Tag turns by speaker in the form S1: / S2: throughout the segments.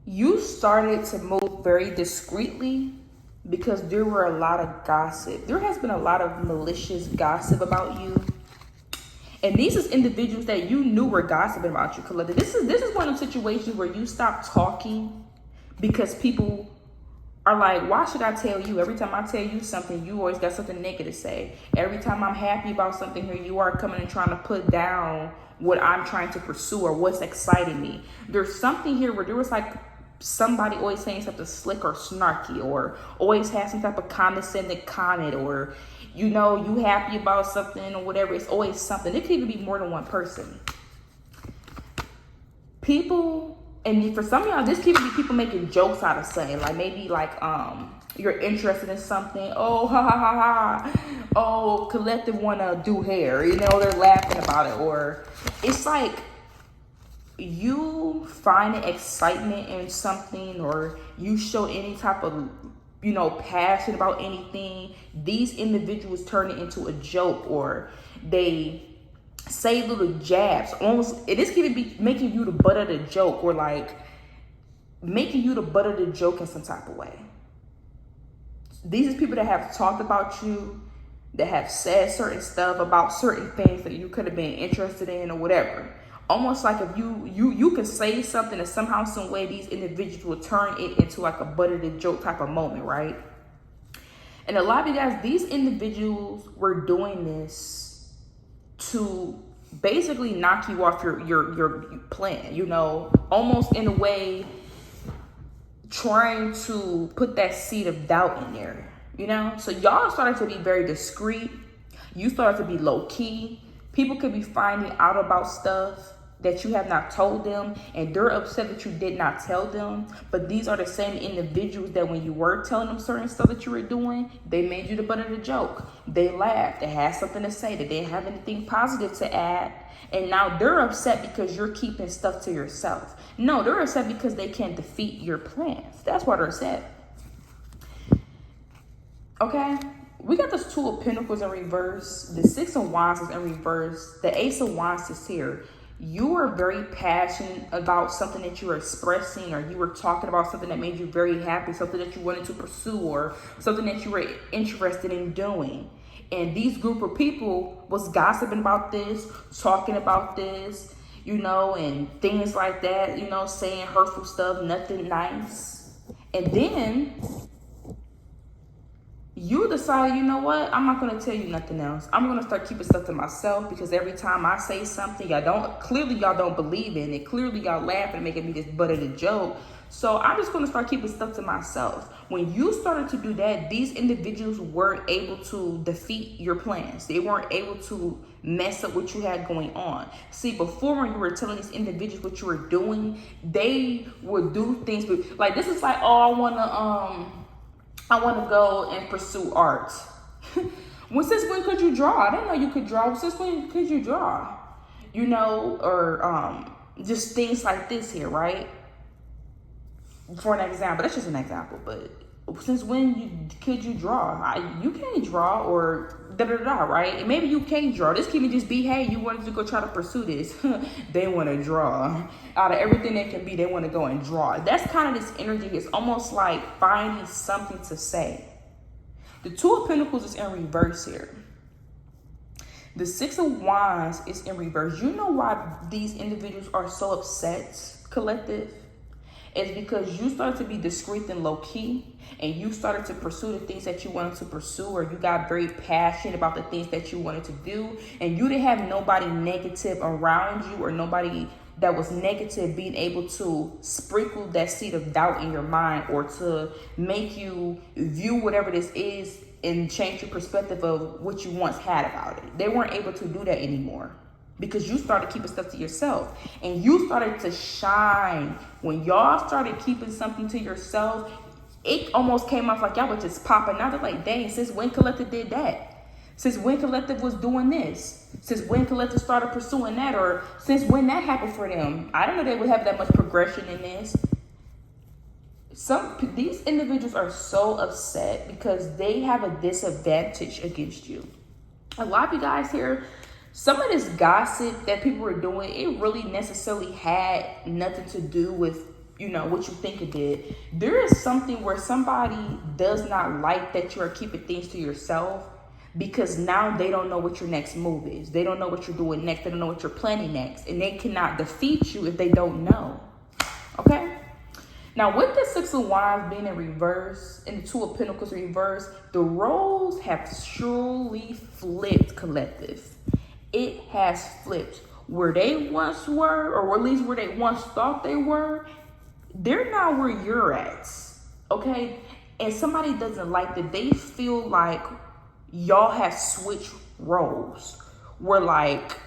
S1: you started to move very discreetly because there were a lot of gossip. There has been a lot of malicious gossip about you. And these is individuals that you knew were gossiping about you, Collective. This is one of the situations where you stop talking because people are like, why should I tell you? Every time I tell you something, you always got something negative to say. Every time I'm happy about something, here you are coming and trying to put down what I'm trying to pursue or what's exciting me. There's something here where there was like somebody always saying something slick or snarky, or always has some type of condescending comment, or you know, you happy about something or whatever. It's always something. It could even be more than one person. People, and for some of y'all, this could be people making jokes out of saying, like maybe like you're interested in something. Oh, ha ha ha ha. Oh, Collective wanna do hair. You know, they're laughing about it. Or it's like you find excitement in something, or you show any type of, you know, passion about anything. These individuals turn it into a joke, or they say little jabs. Almost, this could be making you the butt of the joke, or like making you the butt of the joke in some type of way. These are people that have talked about you, that have said certain stuff about certain things that you could have been interested in or whatever. Almost like if you can say something and somehow, some way, these individuals will turn it into like a butt of the joke type of moment, right? And a lot of you guys, these individuals were doing this to basically knock you off your plan, you know, almost in a way trying to put that seed of doubt in there, you know? So y'all started to be very discreet. You started to be low key. People could be finding out about stuff that you have not told them, and they're upset that you did not tell them. But these are the same individuals that when you were telling them certain stuff that you were doing, they made you the butt of the joke. They laughed. They had something to say. They didn't have anything positive to add. And now they're upset because you're keeping stuff to yourself. No, they're upset because they can't defeat your plans. That's why they're upset. Okay? We got this Two of Pentacles in reverse. The Six of Wands is in reverse. The Ace of Wands is here. You are very passionate about something that you were expressing, or you were talking about something that made you very happy, something that you wanted to pursue, or something that you were interested in doing. And these group of people was gossiping about this, talking about this, you know, and things like that, you know, saying hurtful stuff, nothing nice. And then you decide, you know what, I'm not going to tell you nothing else. I'm going to start keeping stuff to myself, because every time I say something, y'all don't believe in it. Clearly y'all laughing and making me this butt of the joke. So I'm just going to start keeping stuff to myself. When you started to do that, these individuals weren't able to defeat your plans. They weren't able to mess up what you had going on. See, before, when you were telling these individuals what you were doing, they would do things, but like, this is like, oh, I want to go and pursue art. Since when could you draw? I didn't know you could draw. Since when could you draw? You know, or just things like this here, right? For an example, that's just an example, but since when could you draw? You can't draw, or da-da-da, right? And maybe you can't draw. This can just be, hey, you wanted to go try to pursue this. They want to draw. Out of everything they can be, they want to go and draw. That's kind of this energy. It's almost like finding something to say. The Two of Pentacles is in reverse here. The Six of Wands is in reverse. You know why these individuals are so upset, Collective? It's because you started to be discreet and low-key, and you started to pursue the things that you wanted to pursue, or you got very passionate about the things that you wanted to do, and you didn't have nobody negative around you, or nobody that was negative being able to sprinkle that seed of doubt in your mind, or to make you view whatever this is and change your perspective of what you once had about it. They weren't able to do that anymore, because you started keeping stuff to yourself, and you started to shine. When y'all started keeping something to yourself, it almost came off like y'all were just popping out. They're like, dang, since when Collective did that? Since when Collective was doing this? Since when Collective started pursuing that? Or since when that happened for them? I don't know they would have that much progression in this. These individuals are so upset because they have a disadvantage against you. A lot of you guys here, some of this gossip that people were doing, it really necessarily had nothing to do with you know, what you think it did. There is something where somebody does not like that you are keeping things to yourself, because now they don't know what your next move is. They don't know what you're doing next. They don't know what you're planning next. And they cannot defeat you if they don't know. Okay? Now, with the Six of Wands being in reverse and the Two of Pentacles reverse, the roles have surely flipped, collective. It has flipped. Where they once were, or at least where they once thought they were, they're not where you're at. Okay? And somebody doesn't like that. They feel like y'all have switched roles. We're like,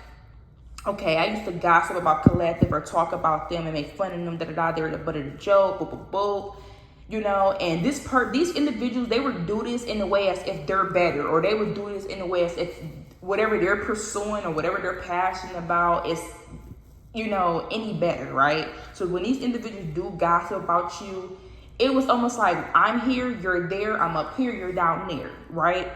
S1: okay, I used to gossip about collective or talk about them and make fun of them, da-da-da, they were the butt of the joke, boop, you know, and these individuals, they would do this in a way as if they're better, or they would do this in a way as if whatever they're pursuing or whatever they're passionate about is, you know, any better, right? So when these individuals do gossip about you, it was almost like, I'm here, you're there, I'm up here, you're down there, right?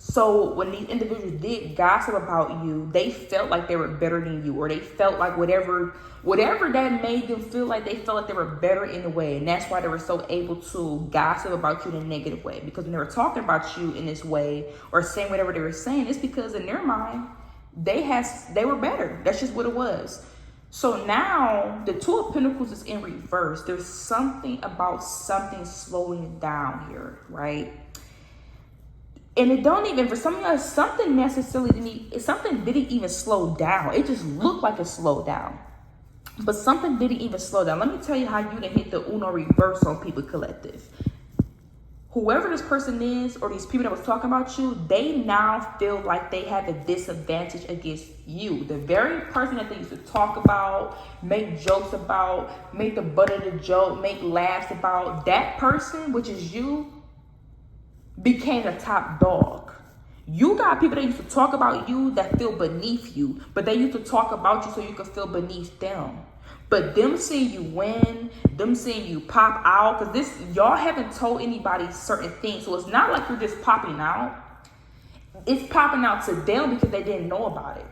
S1: So when these individuals did gossip about you, they felt like they were better than you, or they felt like whatever that made them feel like, they felt like they were better in a way. And that's why they were so able to gossip about you in a negative way. Because when they were talking about you in this way or saying whatever they were saying, it's because in their mind, they were better. That's just what it was. So now the Two of Pentacles is in reverse. There's something about something slowing down here, right? And it don't even, for some of us, something didn't even slow down. It just looked like it slowed down. But something didn't even slow down. Let me tell you how you done hit the Uno reverse on people, collective. Whoever this person is, or these people that was talking about you, they now feel like they have a disadvantage against you. The very person that they used to talk about, make jokes about, make the butt of the joke, make laughs about, that person, which is you, became a top dog. You got people that used to talk about you that feel beneath you, but they used to talk about you so you could feel beneath them. But them seeing you win, them seeing you pop out, because y'all haven't told anybody certain things, so it's not like you're just popping out. It's popping out to them because they didn't know about it.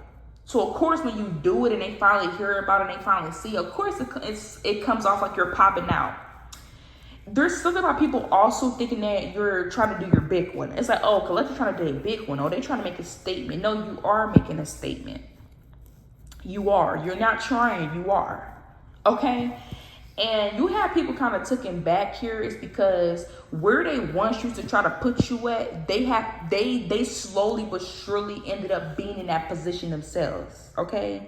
S1: So of course, when you do it and they finally hear about it and they finally see, of course it comes off like you're popping out. There's something about people also thinking that you're trying to do your big one. It's like, oh, Collective trying to do a big one. Oh, they're trying to make a statement. No, you are making a statement. You are. You're not trying. You are. Okay? And you have people kind of taken back here is because where they once used to try to put you at, they slowly but surely ended up being in that position themselves. Okay?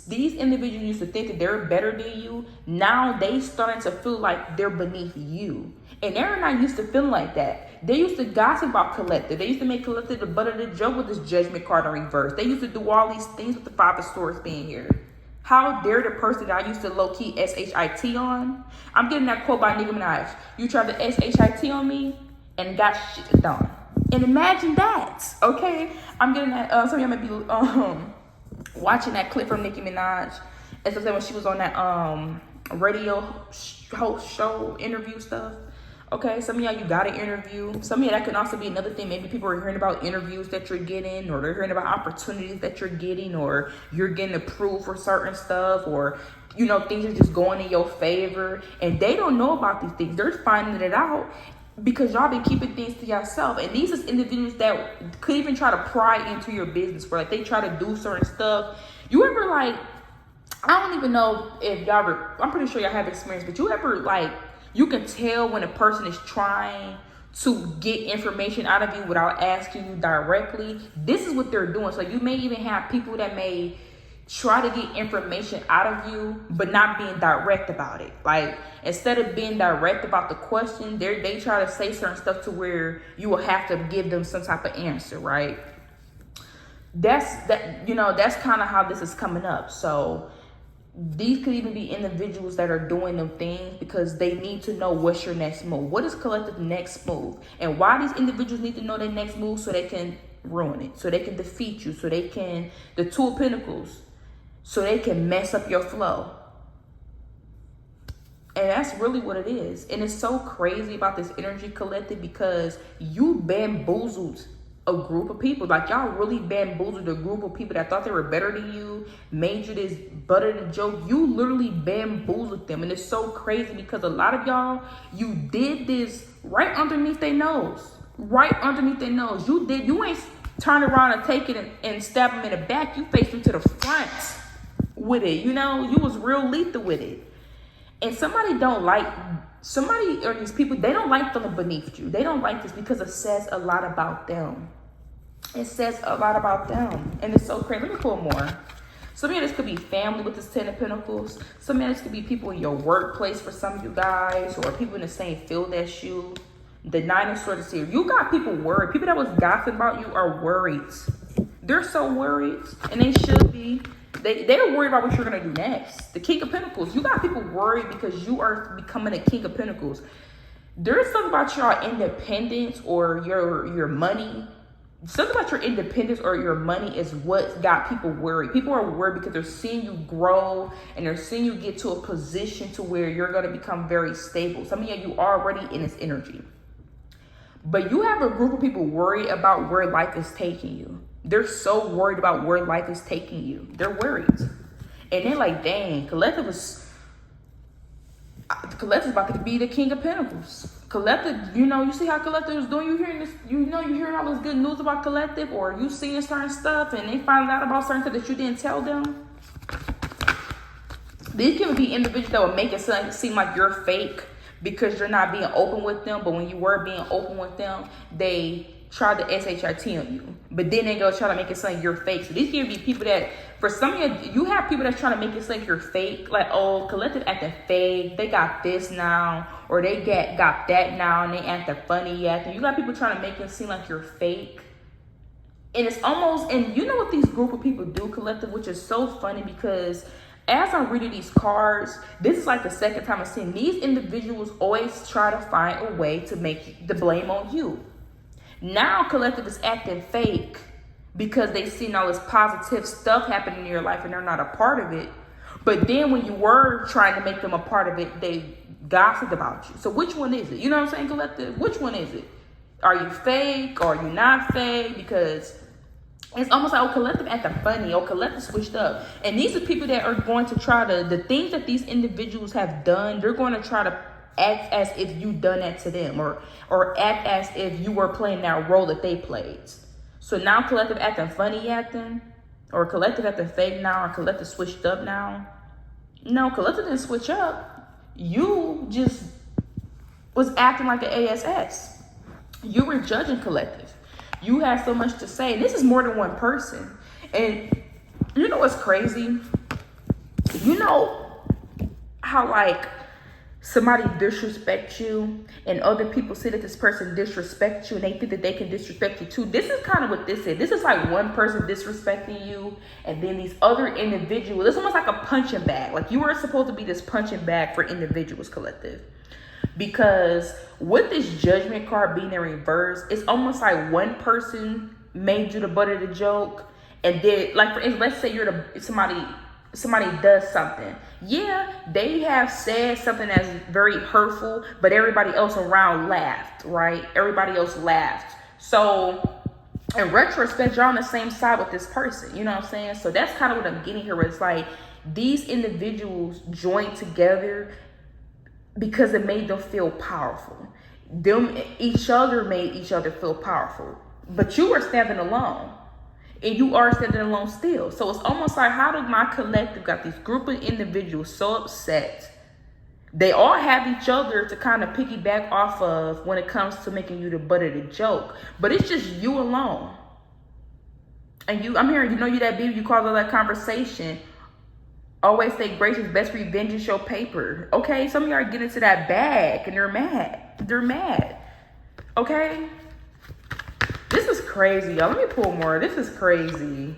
S1: These individuals used to think that they're better than you. Now they starting to feel like they're beneath you. And they're not used to feeling like that. They used to gossip about Collective. They used to make Collective the butt of the joke with this Judgment card in reverse. They used to do all these things with the Five of Swords being here. How dare the person that I used to low-key SHIT on? I'm getting that quote by Nicki Minaj. You tried to SHIT on me and got shit done. And imagine that, okay? I'm getting that, some of y'all might be, watching that clip from Nicki Minaj, especially when she was on that radio host show interview stuff. Okay, some of y'all, you got an interview. Some of y'all, that can also be another thing. Maybe people are hearing about interviews that you're getting, or they're hearing about opportunities that you're getting, or you're getting approved for certain stuff, or, you know, things are just going in your favor. And they don't know about these things. They're finding it out because y'all been keeping things to yourself. And these is individuals that could even try to pry into your business, where like they try to do certain stuff. You ever like, I don't even know if y'all I'm pretty sure y'all have experience, but you ever like, you can tell when a person is trying to get information out of you without asking you directly. This is what they're doing. So you may even have people that may try to get information out of you, but not being direct about it. Like, instead of being direct about the question, they try to say certain stuff to where you will have to give them some type of answer, right? That's kind of how this is coming up. So these could even be individuals that are doing them things because they need to know what's your next move. What is Collective next move? And why these individuals need to know their next move? So they can ruin it, so they can defeat you, so they can, the Two of Pentacles, so they can mess up your flow. And that's really what it is. And it's so crazy about this energy, Collective, because you bamboozled a group of people. Like, y'all really bamboozled a group of people that thought they were better than you, made you this butt of the joke. You literally bamboozled them. And it's so crazy because a lot of y'all, you did this right underneath their nose. Right underneath their nose. You ain't turn around and take it and stab them in the back. You faced them to the front with it. You know, you was real lethal with it. And somebody or these people, they don't like feeling beneath you. They don't like this because it says a lot about them. It says a lot about them. And it's so crazy. Let me pull more. Some of this could be family with this 10 of Pentacles. Some of this could be people in your workplace for some of you guys, or people in the same field as you. The 9 of Swords is here. You got people worried. People that was gossiping about you are worried. They're so worried, and they should be. They're worried about what you're going to do next. The King of Pentacles. You got people worried because you are becoming a King of Pentacles. There's something about your independence or your money. Something about your independence or your money is what got people worried. People are worried because they're seeing you grow and they're seeing you get to a position to where you're going to become very stable. Some of you already in this energy. But you have a group of people worried about where life is taking you. They're so worried about where life is taking you. They're worried. And they're like, dang, Collective is about to be the King of Pentacles. Collective, you see how Collective is doing? You hearing this? You're hearing all this good news about Collective, or you seeing certain stuff and they find out about certain stuff that you didn't tell them. These can be individuals that will make it seem like you're fake because you're not being open with them. But when you were being open with them, they tried to SHIT on you. But then they go try to make it seem like you're fake. So these can be people that, for some of you have people that's trying to make it seem like you're fake. Like, oh, Collective acting fake. They got this now. Or they got that now and they acting funny acting. You got people trying to make it seem like you're fake. And it's almost, and you know what these group of people do, Collective, which is so funny because as I'm reading these cards, this is like the second time I've seen these individuals always try to find a way to make the blame on you. Now Collective is acting fake because they've seen all this positive stuff happening in your life and they're not a part of it. But then when you were trying to make them a part of it, they gossiped about you. So which one is it? You know what I'm saying, Collective? Which one is it? Are you fake or are you not fake? Because it's almost like, oh, Collective acting funny. Oh, Collective switched up. And these are people that are going to try to, the things that these individuals have done, they're going to try to act as if you done that to them, or act as if you were playing that role that they played. So now Collective acting funny acting, or Collective acting fake now, or Collective switched up now. No, Collective didn't switch up. You just was acting like an ASS. You were judging Collective. You had so much to say. And this is more than one person. And you know what's crazy? You know how like somebody disrespects you and other people see that this person disrespects you and they think that they can disrespect you too. This is kind of what this is. This is like one person disrespecting you and then these other individuals. It's almost like a punching bag. Like you were supposed to be this punching bag for individuals, Collective. Because with this Judgment card being in reverse, it's almost like one person made you the butt of the joke. And then, like, for instance, let's say you're somebody does something. Yeah, they have said something that's very hurtful, but everybody else around laughed, right? Everybody else laughed. So in retrospect, you're on the same side with this person. You know what I'm saying? So that's kind of what I'm getting here. Where it's like these individuals joined together because it made them feel powerful. Each other made each other feel powerful. But you were standing alone. And you are standing alone still. So it's almost like, how did my collective got this group of individuals so upset? They all have each other to kind of piggyback off of when it comes to making you the butt of the joke. But it's just you alone. And I'm hearing, you that baby, you call all that conversation. Always say grace is best revenge is your paper. Okay, some of you are getting into that bag and they're mad. They're mad. Okay? This is crazy, y'all. Let me pull more. This is crazy.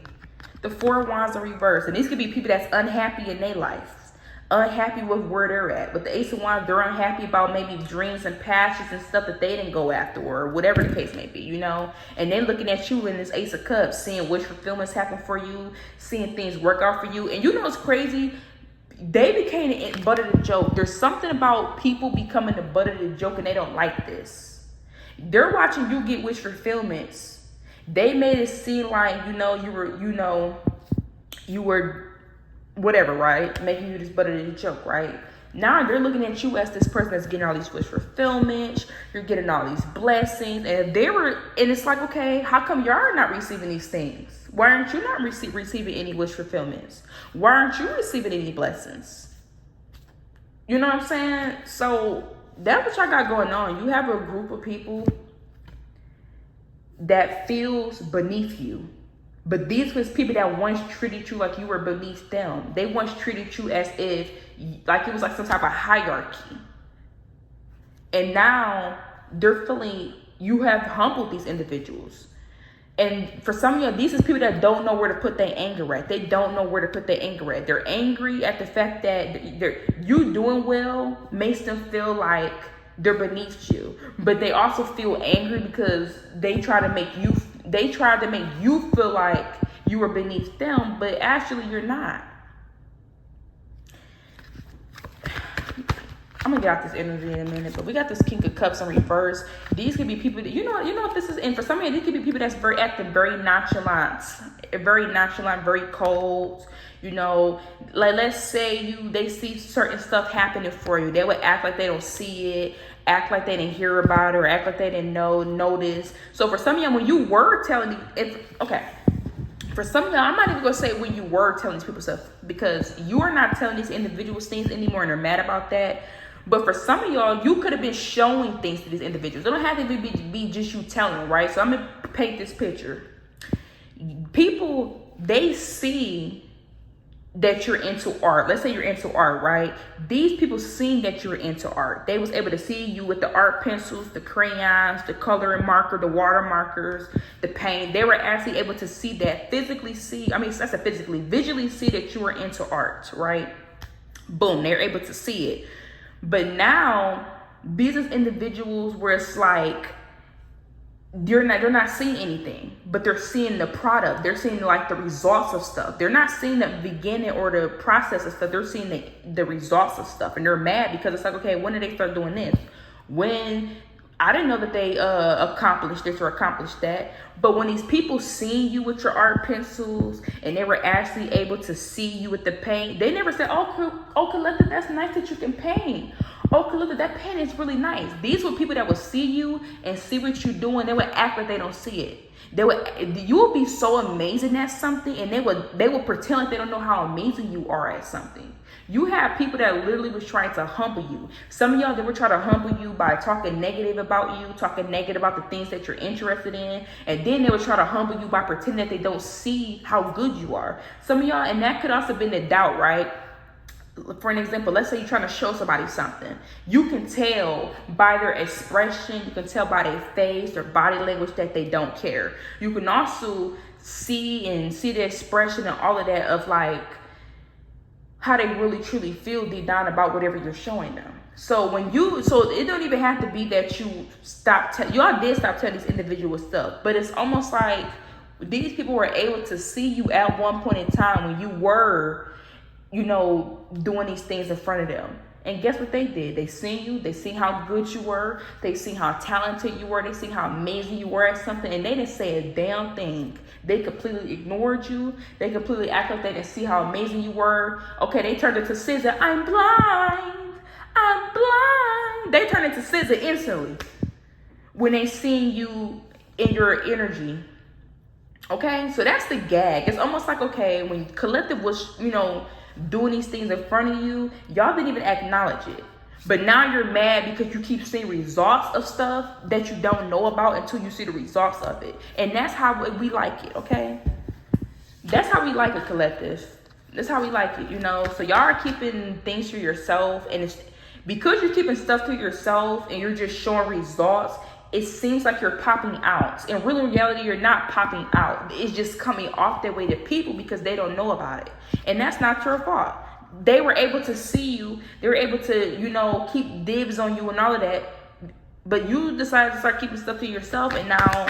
S1: The Four of Wands in reverse. And these could be people that's unhappy in their life. Unhappy with where they're at. With the Ace of Wands, they're unhappy about maybe dreams and passions and stuff that they didn't go after, or whatever the case may be, And they're looking at you in this Ace of Cups, seeing wish fulfillments happen for you, seeing things work out for you. And it's crazy. They became the butt of the joke. There's something about people becoming the butt of the joke and they don't like this. They're watching you get wish fulfillments. They made it seem like, you were whatever, right? Making you this butt of the joke, right? Now they're looking at you as this person that's getting all these wish fulfillment. You're getting all these blessings. And it's like, okay, how come you're not receiving these things? Why aren't you not receiving any wish fulfillments? Why aren't you receiving any blessings? You know what I'm saying? So that's what y'all got going on. You have a group of people that feels beneath you. But these was people that once treated you like you were beneath them. They once treated you as if, like it was like some type of hierarchy. And now they're feeling, you have humbled these individuals. And for some of you, these is people that don't know where to put their anger at. They don't know where to put their anger at. They're angry at the fact that you doing well makes them feel like they're beneath you. But they also feel angry because they try to make you feel like you were beneath them, but actually you're not. I'm gonna get out this energy in a minute, but we got this King of Cups in reverse. These could be people that, you know what this is, and for some of you, these could be people that's very nonchalant, very cold. Like let's say they see certain stuff happening for you. They would act like they don't see it, act like they didn't hear about it, or act like they didn't notice. So for some of y'all, when you were telling for some of y'all, I'm not even gonna say when you were telling these people stuff, because you are not telling these individuals things anymore, and they're mad about that. But for some of y'all, you could have been showing things to these individuals. It don't have to be just you telling them, right? So I'm gonna paint this picture. People, they see that you're into art. Let's say you're into art, right? These people seen that you're into art. They was able to see you with the art pencils, the crayons, the coloring marker, the water markers, the paint. They were actually able to see that, visually see that you were into art, right? Boom, they're able to see it. But now, business individuals where it's like, they're not seeing anything, but they're seeing the product. They're seeing like the results of stuff. They're not seeing the beginning or the process of stuff. They're seeing the results of stuff, and they're mad because it's like, okay, when did they start doing this? When I didn't know that they accomplished this or accomplished that. But when these people seen you with your art pencils and they were actually able to see you with the paint, they never said, oh, Collective, that's nice that you can paint. Oh, Collective, that paint is really nice. These were people that would see you and see what you're doing. They would act like they don't see it. You would be so amazing at something, and they would pretend like they don't know how amazing you are at something. You have people that literally was trying to humble you. Some of y'all, they were trying to humble you by talking negative about you, talking negative about the things that you're interested in. And then they would try to humble you by pretending that they don't see how good you are. Some of y'all, and that could also been the doubt, right? For an example, let's say you're trying to show somebody something. You can tell by their expression, you can tell by their face, their body language that they don't care. You can also see the expression and all of that of like, how they really truly feel deep down about whatever you're showing them. So it don't even have to be that you y'all did stop telling these individual stuff, but it's almost like these people were able to see you at one point in time when you were, doing these things in front of them. And guess what they did? They seen you, they seen how good you were, they seen how talented you were, they seen how amazing you were at something, and they didn't say a damn thing. They completely ignored you. They completely act like they didn't see how amazing you were. Okay, they turned into SZA. I'm blind. They turned into SZA instantly when they seen you in your energy. Okay, so that's the gag. It's almost like, okay, when Collective was, doing these things in front of you, y'all didn't even acknowledge it. But now you're mad because you keep seeing results of stuff that you don't know about until you see the results of it. And that's how we like it, okay? That's how we like it, Collective. That's how we like it, So y'all are keeping things to yourself, and it's because you're keeping stuff to yourself and you're just showing results, it seems like you're popping out. In real reality, you're not popping out. It's just coming off that way to people because they don't know about it. And that's not your fault. They were able to see you. They were able to, keep dibs on you and all of that. But you decided to start keeping stuff to yourself, and now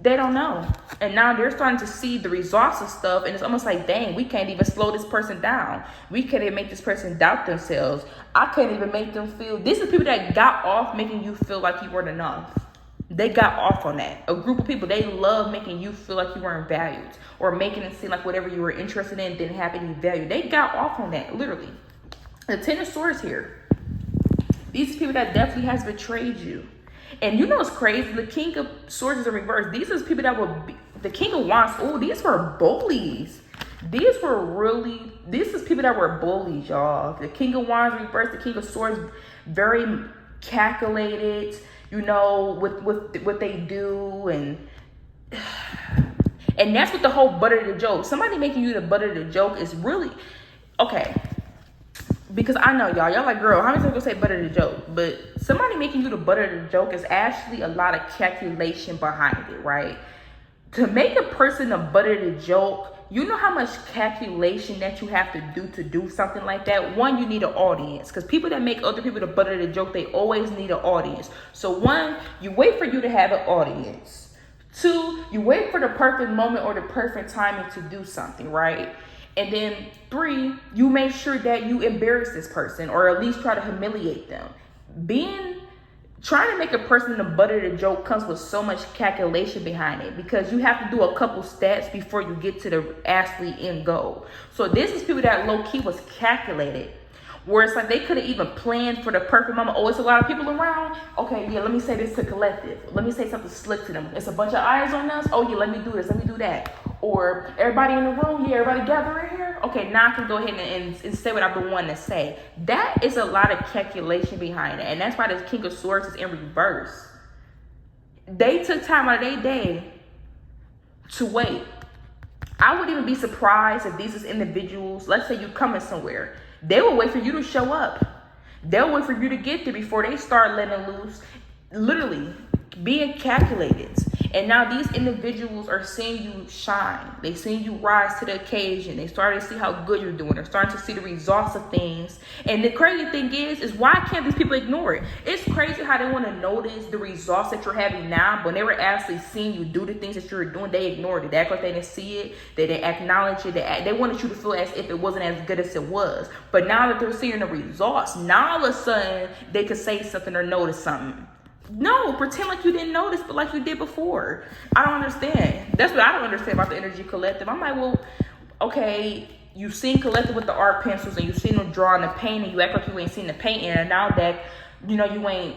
S1: they don't know. And now they're starting to see the results of stuff, and it's almost like, dang, we can't even slow this person down. We can't even make this person doubt themselves. I can't even make them feel. This is people that got off making you feel like you weren't enough. They got off on that. A group of people, they love making you feel like you weren't valued, or making it seem like whatever you were interested in didn't have any value. They got off on that, literally. The Ten of Swords here. These people that definitely has betrayed you. And you know what's crazy? The King of Swords is in reverse. These are people that were, the King of Wands, oh, these were bullies. These is people that were bullies, y'all. The King of Wands reversed, the King of Swords, very calculated, you know, with what they do, and that's what the whole butt of the joke. Somebody making you the butt of the joke is really okay. Because I know y'all like, girl, how many times you say butt of the joke? But somebody making you the butt of the joke is actually a lot of calculation behind it, right? To make a person the butt of the joke, you know how much calculation that you have to do something like that? One, you need an audience. Because people that make other people the butt of the joke, they always need an audience. So one, you wait for you to have an audience. Two, you wait for the perfect moment or the perfect timing to do something, right? And then three, you make sure that you embarrass this person, or at least try to humiliate them. Trying to make a person the butt of the joke comes with so much calculation behind it, because you have to do a couple stats before you get to the actually end goal. So this is people that low-key was calculated, where it's like they could have even planned for the perfect moment. Oh, it's a lot of people around. Okay, yeah, let me say this to collective. Let me say something slick to them. It's a bunch of eyes on us. Oh, yeah, let me do this. Let me do that. Or everybody in the room. Yeah, everybody gather in here. Okay, now I can go ahead and say what I've been wanting to say. That is a lot of calculation behind it. And that's why this King of Swords is in reverse. They took time out of their day to wait. I wouldn't even be surprised if these is individuals, let's say you coming somewhere, they will wait for you to show up. They'll wait for you to get there before they start letting loose. Literally being calculated. And now these individuals are seeing you shine. They seeing you rise to the occasion. They starting to see how good you're doing. They're starting to see the results of things. And the crazy thing is why can't these people ignore it? It's crazy how they want to notice the results that you're having now, but when they were actually seeing you do the things that you were doing, they ignored it. They act like they didn't see it. They didn't acknowledge it. They wanted you to feel as if it wasn't as good as it was. But now that they're seeing the results, now all of a sudden they could say something or notice something. No, pretend like you didn't notice, but like you did before. I don't understand. That's what I don't understand about the energy collective. I'm like, well, okay, you've seen collective with the art pencils, and you've seen them drawing the paint, and you act like you ain't seen the painting, and now that, you know, you ain't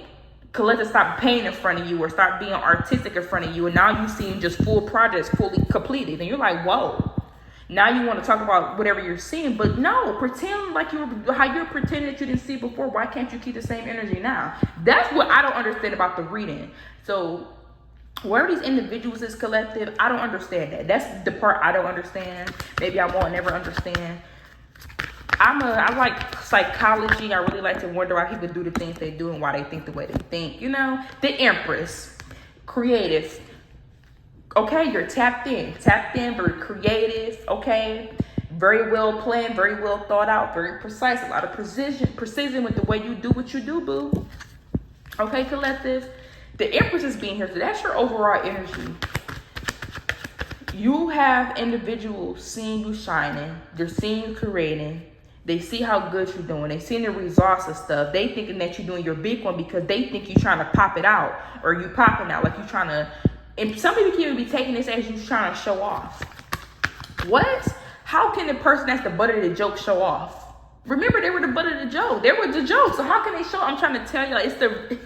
S1: collective, stop painting in front of you or start being artistic in front of you, and now you seeing just full projects fully completed, and you're like, whoa. Now you want to talk about whatever you're seeing, but no, pretend like how you're pretending that you didn't see before. Why can't you keep the same energy now? That's what I don't understand about the reading. So where these individuals is collective, I don't understand that. That's the part I don't understand. Maybe I won't never understand. I like psychology. I really like to wonder why people do the things they do and why they think the way they think. You know, the Empress, creative. Okay, you're tapped in, very creative, okay? Very well planned, very well thought out, very precise, a lot of precision with the way you do what you do, boo. Okay, collective. The Empress is being here, so that's your overall energy. You have individuals seeing you shining, they're seeing you creating, they see how good you're doing, they see the results of stuff, they thinking that you're doing your big one because they think you're trying to pop it out, or you popping out like you're trying to. And some people can even be taking this as you trying to show off. What? How can the person that's the butt of the joke show off? Remember, they were the butt of the joke. They were the joke. So how can they show? I'm trying to tell you,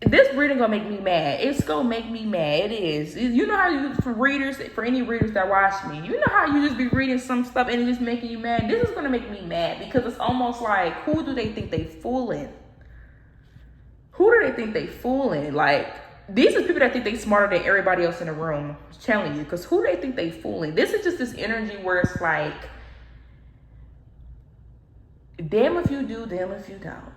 S1: this reading gonna make me mad. It's gonna make me mad. It is. You know how you, for any readers that watch me, you know how you just be reading some stuff and it's just making you mad. This is gonna make me mad because it's almost like, who do they think they fooling? Who do they think they fooling? Like, these are people that think they smarter than everybody else in the room. I'm telling you, because who do they think they fooling? This is just this energy where it's like, damn if you do, damn if you don't.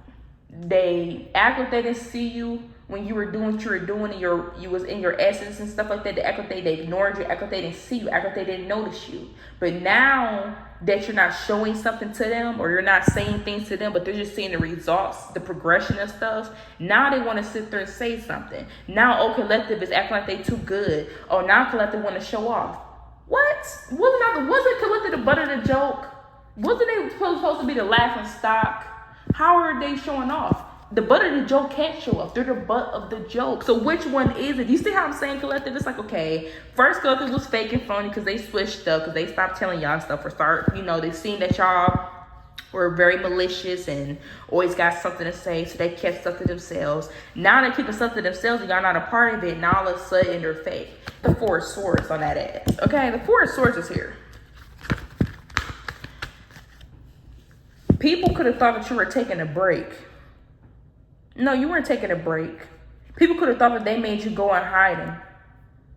S1: They act like they didn't see you when you were doing what you were doing, and you was in your essence and stuff like that. They act like they ignored you, act like they didn't see you, act like they didn't notice you. But now that you're not showing something to them, or you're not saying things to them, but they're just seeing the results, the progression of stuff, now they want to sit there and say something. Now, collective is acting like they too good. Oh, now collective want to show off. What? Wasn't collective the butt of the joke? Wasn't they supposed to be the laughing stock? How are they showing off? The butt of the joke can't show up. They're the butt of the joke. So which one is it? You see how I'm saying, collective? It's like, okay, first collective was fake and phony because they switched up, because they stopped telling y'all stuff, or start, you know, they seen that y'all were very malicious and always got something to say, so they kept stuff to themselves. Now they're keeping stuff to themselves and y'all not a part of it, and all of a sudden they're fake. The Four of Swords on that ass. Okay, the Four of Swords is here. People could have thought that you were taking a break. No, you weren't taking a break. People could have thought that they made you go in hiding.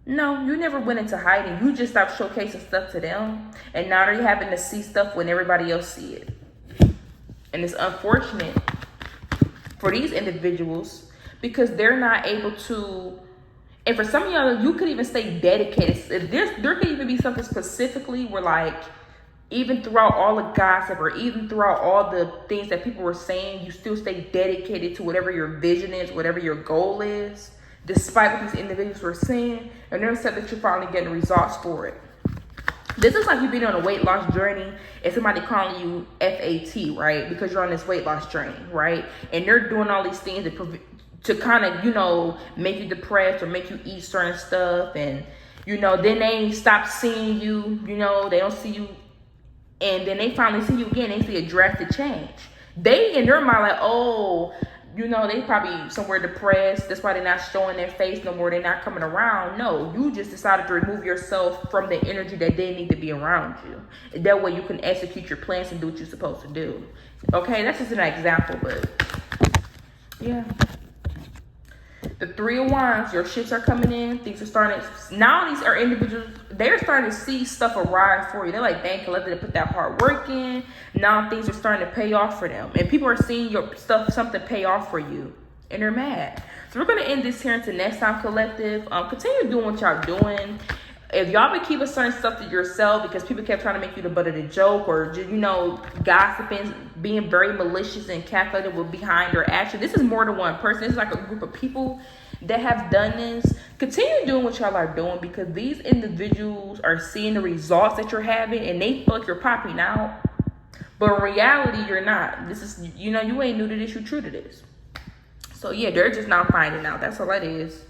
S1: No, you never went into hiding. You just stopped showcasing stuff to them. And now they're having to see stuff when everybody else see it. And it's unfortunate for these individuals because they're not able to. And for some of y'all, you could even stay dedicated. There could even be something specifically where, like, even throughout all the gossip or even throughout all the things that people were saying, you still stay dedicated to whatever your vision is, whatever your goal is, despite what these individuals were saying. And they're upset that you're finally getting results for it. This is like you being on a weight loss journey and somebody calling you FAT, right? Because you're on this weight loss journey, right? And they're doing all these things to kind of, you know, make you depressed or make you eat certain stuff. And, you know, then they stop seeing you, you know, they don't see you. And then they finally see you again, they see a drastic change. They, in their mind, like, oh, you know, they probably somewhere depressed. That's why they're not showing their face no more. They're not coming around. No, you just decided to remove yourself from the energy that they need to be around you. That way you can execute your plans and do what you're supposed to do. Okay, that's just an example, but yeah. The Three of Wands, your shits are coming in. Things are starting. Now these are individuals, they're starting to see stuff arrive for you. They're like, dang, collective, to put that hard work in. Now things are starting to pay off for them. And people are seeing your stuff, something pay off for you. And they're mad. So we're going to end this here until next time, collective. Continue doing what y'all doing. If y'all been keeping certain stuff to yourself because people kept trying to make you the butt of the joke, or, you know, gossiping, being very malicious and calculated with behind your action. This is more than one person. This is like a group of people that have done this. Continue doing what y'all are doing because these individuals are seeing the results that you're having and they feel like you're popping out. But in reality, you're not. This is, you know, you ain't new to this, you're true to this. So yeah, they're just now finding out. That's all that is.